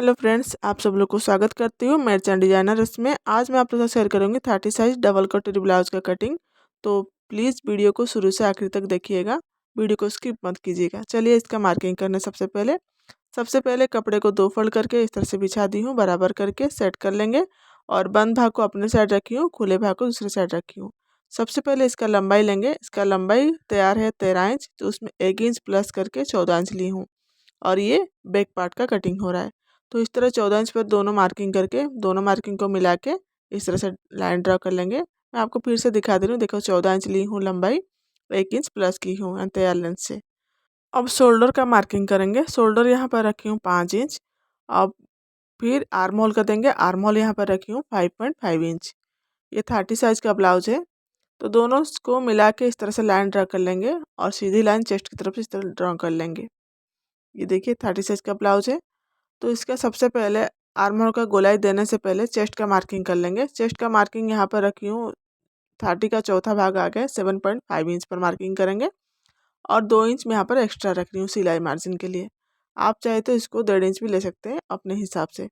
Hello friends, आप सब लोग को स्वागत करती हूँ मेरे चैनल डिजाइनर। इसमें आज मैं आप लोगों से शेयर करूँगी 30 साइज डबल कटोरी ब्लाउज का कटिंग। तो प्लीज़ वीडियो को शुरू से आखिर तक देखिएगा, वीडियो को स्किप मत कीजिएगा। चलिए इसका मार्किंग करने सबसे पहले कपड़े को 2 फोल्ड करके इस तरह से बिछा दी हूँ, बराबर करके सेट कर लेंगे। और बंद भाग को अपने साइड रखी हूँ, खुले भाग को दूसरे साइड रखी हूँ। सबसे पहले इसका लंबाई लेंगे। इसका लंबाई तैयार है 13 इंच, तो उसमें 1 इंच प्लस करके 14 इंच ली हूँ। और ये बैक पार्ट का कटिंग हो रहा है। तो इस तरह 14 इंच पर दोनों मार्किंग करके दोनों मार्किंग को मिला के इस तरह से लाइन ड्रा कर लेंगे। मैं आपको फिर से दिखा दे रही हूँ। देखो 14 इंच ली हूँ लंबाई, 1 इंच प्लस की हूँ तैयार लेंथ से। अब शोल्डर का मार्किंग करेंगे। शोल्डर यहाँ पर रखी हूँ 5 इंच। अब फिर आर्म होल का देंगे। आर्म होल यहाँ पर रखी हूँ 5.5 इंच। ये 30 साइज का ब्लाउज है। तो दोनों को मिला के इस तरह से लाइन ड्रा कर लेंगे और सीधी लाइन चेस्ट की तरफ से इस तरह ड्रा कर लेंगे। ये देखिए 30 साइज का ब्लाउज है। तो इसका सबसे पहले आर्म होल का गोलाई देने से पहले चेस्ट का मार्किंग कर लेंगे। चेस्ट का मार्किंग यहाँ पर रखी हूँ 30 का चौथा भाग आ गया 7.5 इंच पर मार्किंग करेंगे। और 2 इंच में यहाँ पर एक्स्ट्रा रख रही हूँ सिलाई मार्जिन के लिए। आप चाहे तो इसको 1.5 इंच भी ले सकते हैं अपने हिसाब से।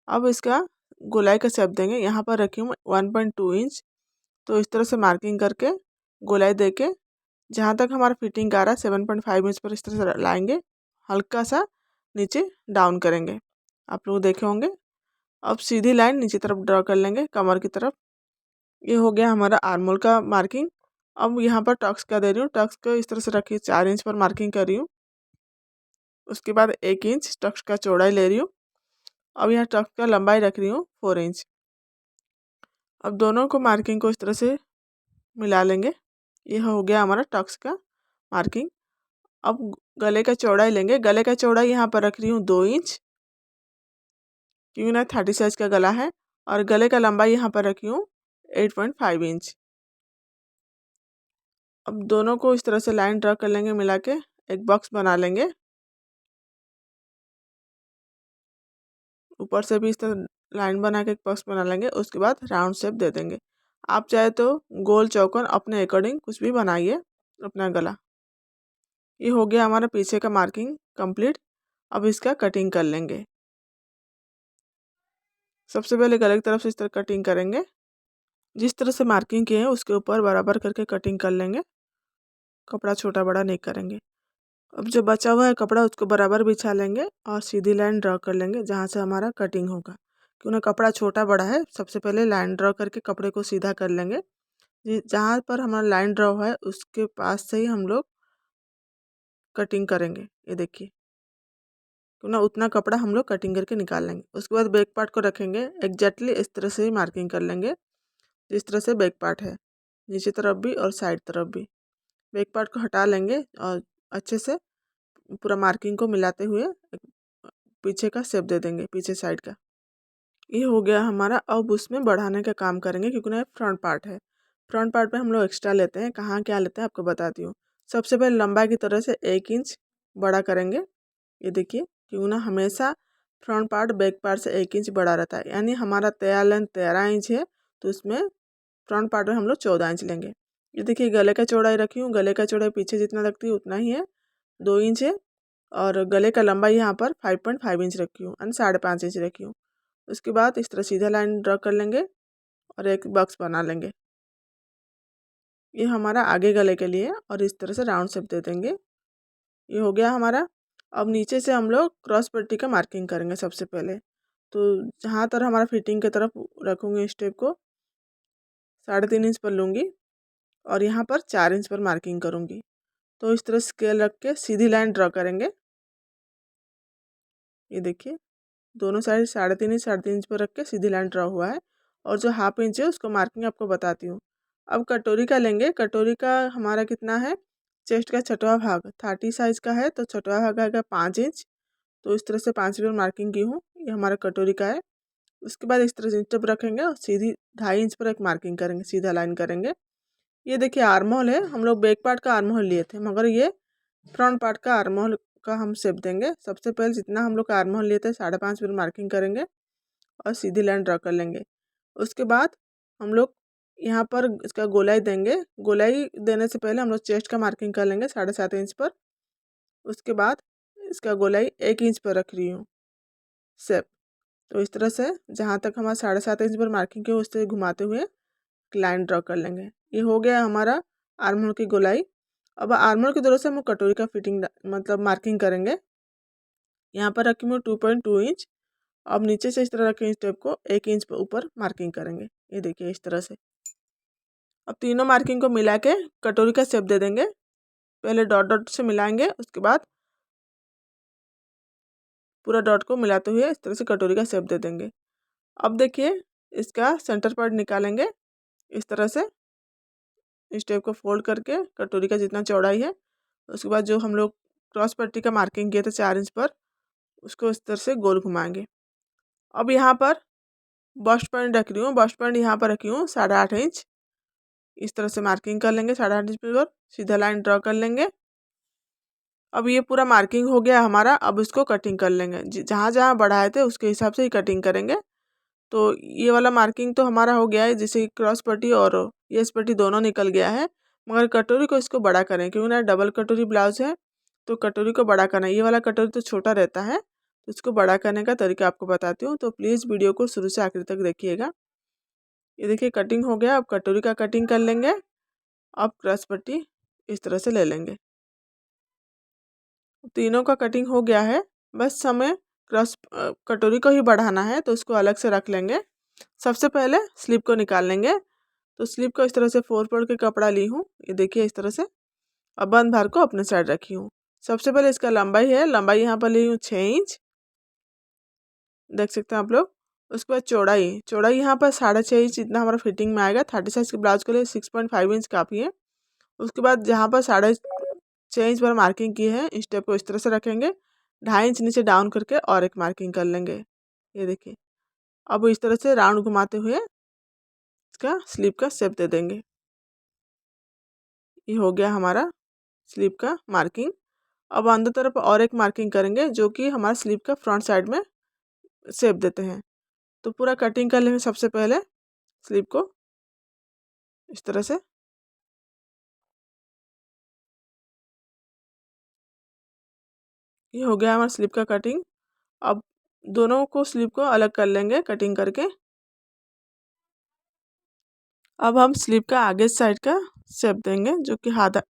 अब इसका गोलाई का शेप देंगे। यहाँ पर रखी हूँ 1.2 इंच। तो इस तरह से मार्किंग करके गोलाई दे के जहाँ तक हमारा फिटिंग आ रहा है 7.5 इंच पर इस तरह से लाएंगे, हल्का सा नीचे डाउन करेंगे। आप लोग देखे होंगे। अब सीधी लाइन नीचे तरफ ड्रा कर लेंगे कमर की तरफ। ये हो गया हमारा आर्म होल का मार्किंग। अब यहाँ पर टक्स का दे रही हूँ। टक्स को इस तरह से रखिए 4 इंच पर मार्किंग कर रही हूँ। उसके बाद 1 इंच टक्स का चौड़ाई ले रही हूँ। अब यहाँ टक्स का लंबाई रख रही हूँ 4 इंच। अब दोनों को मार्किंग को इस तरह से मिला लेंगे। यह हो गया हमारा टक्स का मार्किंग। अब गले का चौड़ाई लेंगे। गले का चौड़ाई यहाँ पर रख रही हूँ 2 इंच, क्योंकि ना 30 साइज का गला है। और गले का लंबाई यहाँ पर रखी हूँ 8.5 इंच। अब दोनों को इस तरह से लाइन ड्रा कर लेंगे, मिला के एक बॉक्स बना लेंगे। ऊपर से भी इस तरह लाइन बना के एक बॉक्स बना लेंगे। उसके बाद राउंड शेप दे देंगे। आप चाहे तो गोल चौकोन अपने अकॉर्डिंग कुछ भी बनाइए अपना गला। ये हो गया हमारा पीछे का मार्किंग कंप्लीट। अब इसका कटिंग कर लेंगे। सबसे पहले गले की तरफ से इस तरह कटिंग करेंगे। जिस तरह से मार्किंग किए हैं उसके ऊपर बराबर करके कटिंग कर लेंगे। कपड़ा छोटा बड़ा नहीं करेंगे। अब जो बचा हुआ है कपड़ा उसको बराबर बिछा लेंगे और सीधी लाइन ड्रा कर लेंगे जहाँ से हमारा कटिंग होगा। क्योंकि कपड़ा छोटा बड़ा है, सबसे पहले लाइन ड्रा करके कपड़े को सीधा कर लेंगे। जहाँ पर हमारा लाइन ड्रा हुआ है उसके पास से ही हम लोग कटिंग करेंगे। ये देखिए, क्यों ना उतना कपड़ा हम लोग कटिंग करके निकाल लेंगे। उसके बाद बैक पार्ट को रखेंगे एग्जैक्टली इस तरह से ही मार्किंग कर लेंगे जिस तरह से बैक पार्ट है, नीचे तरफ भी और साइड तरफ भी। बैक पार्ट को हटा लेंगे और अच्छे से पूरा मार्किंग को मिलाते हुए पीछे का शेप दे देंगे, पीछे साइड का। ये हो गया हमारा। अब उसमें बढ़ाने का काम करेंगे क्योंकि ना फ्रंट पार्ट है। फ्रंट पार्ट पे हम लोग एक्स्ट्रा लेते हैं। कहाँ क्या लेते हैं आपको बताती हूँ। सबसे पहले लंबाई की तरह से 1 इंच बड़ा करेंगे। ये देखिए, क्यों ना हमेशा फ्रंट पार्ट बैक पार्ट से 1 इंच बड़ा रहता है। यानी हमारा तैयार लेंथ 13 इंच है, तो उसमें फ्रंट पार्ट में हम लोग 14 इंच लेंगे। ये देखिए गले का चौड़ाई रखी हूँ। गले का चौड़ाई पीछे जितना रखती है उतना ही है, 2 इंच है। और गले का लंबाई यहाँ पर 5.5 इंच रखी हूँ, यानी 5.5 इंच रखी हूँ। उसके बाद इस तरह सीधा लाइन ड्रा कर लेंगे और एक बॉक्स बना लेंगे। ये हमारा आगे गले के लिए और इस तरह से राउंड शेप दे देंगे। ये हो गया हमारा। अब नीचे से हम लोग क्रॉस पट्टी का मार्किंग करेंगे सबसे पहले। तो जहाँ तर हमारा फिटिंग की तरफ रखूँगी स्टेप को 3.5 इंच पर लूँगी और यहाँ पर 4 इंच पर मार्किंग करूँगी। तो इस तरह स्केल रख के सीधी लाइन ड्रा करेंगे। ये देखिए दोनों साइड 3.5 इंच पर रख के सीधी लाइन ड्रा हुआ है। और जो हाफ इंच है उसको मार्किंग आपको बताती हूँ। अब कटोरी का लेंगे। कटोरी का हमारा कितना है, चेस्ट का छठवां भाग 30 साइज का है, तो छठवां भाग आएगा 5 इंच। तो इस तरह से 5 पर मार्किंग की हूँ। ये हमारा कटोरी का है। उसके बाद इस तरह से इंच रखेंगे और सीधी 2.5 इंच पर एक मार्किंग करेंगे, सीधा लाइन करेंगे। ये देखिए आर्म होल है। हम लोग बैक पार्ट का आर्म होल लिए थे, मगर ये फ्रंट पार्ट का आर्म होल का हम शेप देंगे। सबसे पहले जितना हम लोग का आर्म होल लिए थे 5.5 पर मार्किंग करेंगे और सीधी लाइन ड्रा कर लेंगे। उसके बाद हम लोग यहाँ पर इसका गोलाई देंगे। गोलाई देने से पहले हम लोग चेस्ट का मार्किंग कर लेंगे 7.5 इंच पर। उसके बाद इसका गोलाई 1 इंच पर रख रही हूँ। शेप। तो इस तरह से जहाँ तक हमारा 7.5 इंच पर मार्किंग की उससे घुमाते हुए लाइन ड्रॉ कर लेंगे। ये हो गया हमारा आर्म होल की गोलाई। अब आर्म होल की तरफ से हम कटोरी का फिटिंग मतलब मार्किंग करेंगे। यहाँ पर रखी हूँ 2.2 इंच। अब नीचे से इस तरह रखें स्टेप को 1 इंच ऊपर मार्किंग करेंगे। ये देखिए इस तरह से। अब तीनों मार्किंग को मिला के कटोरी का शेप दे देंगे। पहले डॉट डॉट से मिलाएंगे, उसके बाद पूरा डॉट को मिलाते हुए इस तरह से कटोरी का शेप दे देंगे। अब देखिए इसका सेंटर पार्ट निकालेंगे इस तरह से। स्टेप को फोल्ड करके कटोरी का जितना चौड़ाई है, उसके बाद जो हम लोग क्रॉस पट्टी का मार्किंग किए थे 4 इंच पर, उसको इस तरह से गोल घुमाएंगे। अब यहाँ पर बस्ट पॉइंट रख रही हूँ, बस्ट पॉइंट यहाँ पर रखी हूँ 8.5 इंच। इस तरह से मार्किंग कर लेंगे 8.5 इंच पर, सीधा लाइन ड्रॉ कर लेंगे। अब ये पूरा मार्किंग हो गया हमारा। अब इसको कटिंग कर लेंगे, जहाँ जहाँ बढ़ाए थे उसके हिसाब से ही कटिंग करेंगे। तो ये वाला मार्किंग तो हमारा हो गया है, जैसे क्रॉस पट्टी और ये पट्टी दोनों निकल गया है। मगर कटोरी को इसको बड़ा करें, क्योंकि ना डबल कटोरी ब्लाउज है, तो कटोरी को बड़ा करना है। ये वाला कटोरी तो छोटा रहता है, तो इसको बड़ा करने का तरीका आपको बताती हूँ। तो प्लीज़ वीडियो को शुरू से आखिर तक देखिएगा। ये देखिए कटिंग हो गया। अब कटोरी का कटिंग कर लेंगे। अब क्रॉस पट्टी इस तरह से ले लेंगे। तीनों का कटिंग हो गया है, बस हमें क्रॉस कटोरी को ही बढ़ाना है, तो उसको अलग से रख लेंगे। सबसे पहले स्लिप को निकाल लेंगे। तो स्लिप को इस तरह से 4 फोल्ड के कपड़ा ली हूँ, ये देखिए इस तरह से। अब बंद भार को अपने साइड रखी हूँ। सबसे पहले इसका लंबाई है, लंबाई यहाँ पर ली हूँ 6 इंच, देख सकते हैं आप लोग। उसके बाद चौड़ाई, चौड़ाई यहाँ पर 6.5 इंच इतना हमारा फिटिंग में आएगा। 30 साइज के ब्लाउज के लिए 6.5 इंच काफ़ी है। उसके बाद जहाँ पर 6.5 इंच पर मार्किंग की है, स्टेप को इस तरह से रखेंगे, 2.5 इंच नीचे डाउन करके और एक मार्किंग कर लेंगे। ये देखिए। अब इस तरह से राउंड घुमाते हुए इसका स्लीव का शेप दे देंगे। ये हो गया हमारा स्लीव का मार्किंग। अब अंदर तरफ और एक मार्किंग करेंगे, जो कि हमारा स्लीव का फ्रंट साइड में शेप देते हैं। तो पूरा कटिंग कर लेंगे सबसे पहले स्लीव को इस तरह से। ये हो गया हमारा स्लीव का कटिंग। अब दोनों को स्लीव को अलग कर लेंगे कटिंग करके। अब हम स्लीव का आगे साइड का शेप देंगे, जो कि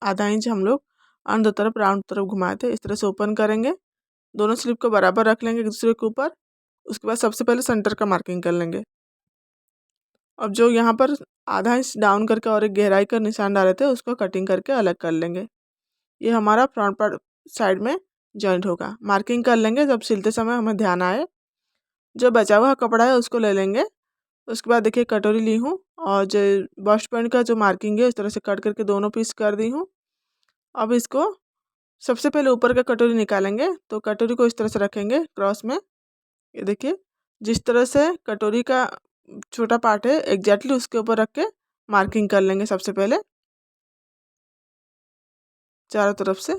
आधा इंच हम लोग अंदर तरफ राउंड तरफ घुमाए थे। इस तरह से ओपन करेंगे, दोनों स्लीव को बराबर रख लेंगे एक दूसरे के ऊपर। उसके बाद सबसे पहले सेंटर का मार्किंग कर लेंगे। अब जो यहाँ पर आधा इंच डाउन करके और एक गहराई का निशान डाले थे, उसको कटिंग करके अलग कर लेंगे। ये हमारा फ्रंट पार्ट साइड में जॉइंट होगा। मार्किंग कर लेंगे, जब सिलते समय हमें ध्यान आए। जो बचा हुआ कपड़ा है उसको ले लेंगे। उसके बाद देखिए कटोरी ली हूँ, और जो बस्ट पॉइंट का जो मार्किंग है इस तरह से कट करके दोनों पीस कर दी हूँ। अब इसको सबसे पहले ऊपर का कटोरी निकालेंगे। तो कटोरी को इस तरह से रखेंगे क्रॉस में। ये देखिए जिस तरह से कटोरी का छोटा पार्ट है एग्जैक्टली उसके ऊपर रख के मार्किंग कर लेंगे सबसे पहले चारों तरफ से।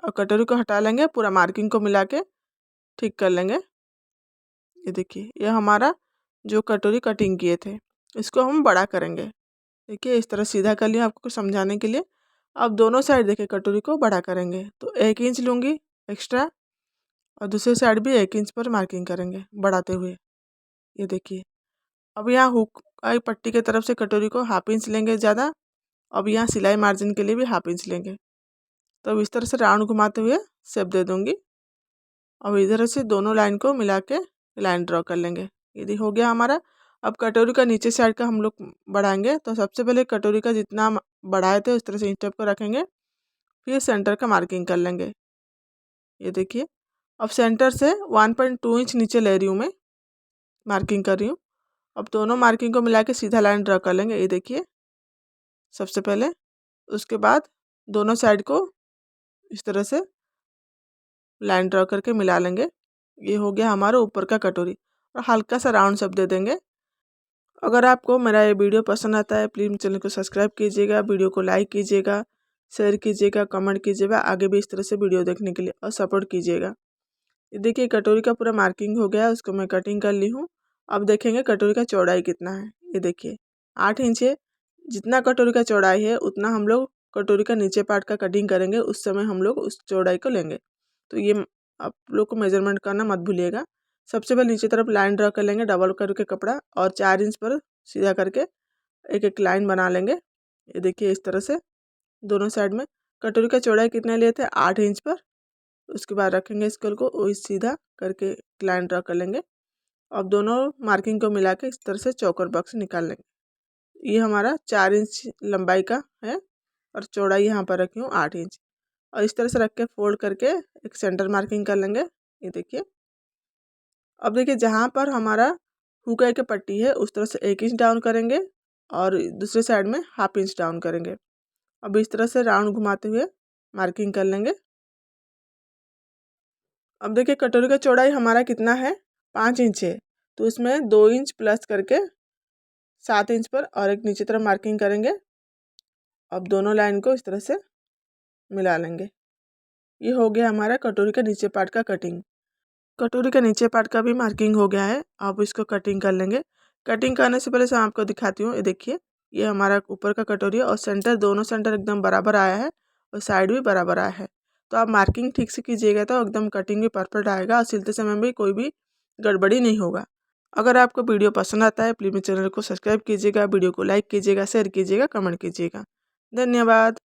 और कटोरी को हटा लेंगे, पूरा मार्किंग को मिला के ठीक कर लेंगे। ये देखिए ये हमारा जो कटोरी कटिंग किए थे, इसको हम बड़ा करेंगे। देखिए इस तरह सीधा कर लिया आपको समझाने के लिए। अब दोनों साइड देखिए कटोरी को बड़ा करेंगे, तो 1 इंच लूँगी एक्स्ट्रा, और दूसरे साइड भी 1 इंच पर मार्किंग करेंगे बढ़ाते हुए। ये देखिए अब यहाँ हुक आई पट्टी की तरफ से कटोरी को 1/2 इंच लेंगे ज़्यादा। अब यहाँ सिलाई मार्जिन के लिए भी 1/2 इंच लेंगे। तो अब इस तरह से राउंड घुमाते हुए शेप दे दूँगी। अब इधर से दोनों लाइन को मिला के लाइन ड्रॉ कर लेंगे। यदि हो गया हमारा। अब कटोरी का नीचे साइड का हम लोग बढ़ाएंगे। तो सबसे पहले कटोरी का जितना हम बढ़ाए थे उस तरह से स्टेप को रखेंगे, फिर सेंटर का मार्किंग कर लेंगे। ये देखिए अब सेंटर से 1.2 इंच नीचे ले रही हूँ मैं, मार्किंग कर रही हूँ। अब दोनों मार्किंग को मिला के सीधा लाइन ड्रॉ कर लेंगे। ये देखिए सबसे पहले, उसके बाद दोनों साइड को इस तरह से लाइन ड्रॉ करके मिला लेंगे। ये हो गया हमारा ऊपर का कटोरी। और हल्का सा राउंड शेप दे देंगे। अगर आपको मेरा ये वीडियो पसंद आता है प्लीज़ चैनल को सब्सक्राइब कीजिएगा, वीडियो को लाइक कीजिएगा, शेयर कीजिएगा, कमेंट कीजिएगा। आगे भी इस तरह से वीडियो देखने के लिए और सपोर्ट कीजिएगा। ये देखिए कटोरी का पूरा मार्किंग हो गया, उसको मैं कटिंग कर ली हूँ। अब देखेंगे कटोरी का चौड़ाई कितना है। ये देखिए 8 इंच है। जितना कटोरी का चौड़ाई है उतना हम लोग कटोरी का नीचे पार्ट का कटिंग करेंगे, उस समय हम लोग उस चौड़ाई को लेंगे। तो ये आप लोग को मेजरमेंट करना मत भूलिएगा। सबसे पहले नीचे तरफ लाइन ड्रा कर लेंगे डबल करके कपड़ा, और 4 इंच पर सीधा करके एक एक लाइन बना लेंगे। ये देखिए इस तरह से दोनों साइड में। कटोरी का चौड़ाई कितना लिए थे, 8 इंच पर। उसके बाद रखेंगे स्केल को, वही सीधा करके लाइन ड्रा कर लेंगे। अब दोनों मार्किंग को मिला के इस तरह से चौकोर बॉक्स निकाल लेंगे। ये हमारा 4 इंच लंबाई का है और चौड़ाई यहाँ पर रखी हूँ 8 इंच। और इस तरह से रख के फोल्ड करके एक सेंटर मार्किंग कर लेंगे। ये देखिए। अब देखिए जहाँ पर हमारा हुक की पट्टी है उस तरह से 1 इंच डाउन करेंगे और दूसरे साइड में 1/2 इंच डाउन करेंगे। अब इस तरह से राउंड घुमाते हुए मार्किंग कर लेंगे। अब देखिए कटोरी का चौड़ाई हमारा कितना है, 5 इंच है, तो उसमें 2 इंच प्लस करके 7 इंच पर और एक नीचे तरफ मार्किंग करेंगे। अब दोनों लाइन को इस तरह से मिला लेंगे। ये हो गया हमारा कटोरी का नीचे पार्ट का कटिंग। कटोरी का नीचे पार्ट का भी मार्किंग हो गया है। अब इसको कटिंग कर लेंगे। कटिंग करने से पहले से आपको दिखाती हूँ। ये देखिए ये हमारा ऊपर का कटोरी है और सेंटर, दोनों सेंटर एकदम बराबर आया है और साइड भी बराबर आया है। तो आप मार्किंग ठीक से कीजिएगा तो एकदम कटिंग भी परफेक्ट आएगा और सिलते समय भी कोई भी गड़बड़ी नहीं होगा। अगर आपको वीडियो पसंद आता है प्लीज़ मेरे चैनल को सब्सक्राइब कीजिएगा, वीडियो को लाइक कीजिएगा, शेयर कीजिएगा, कमेंट कीजिएगा। धन्यवाद।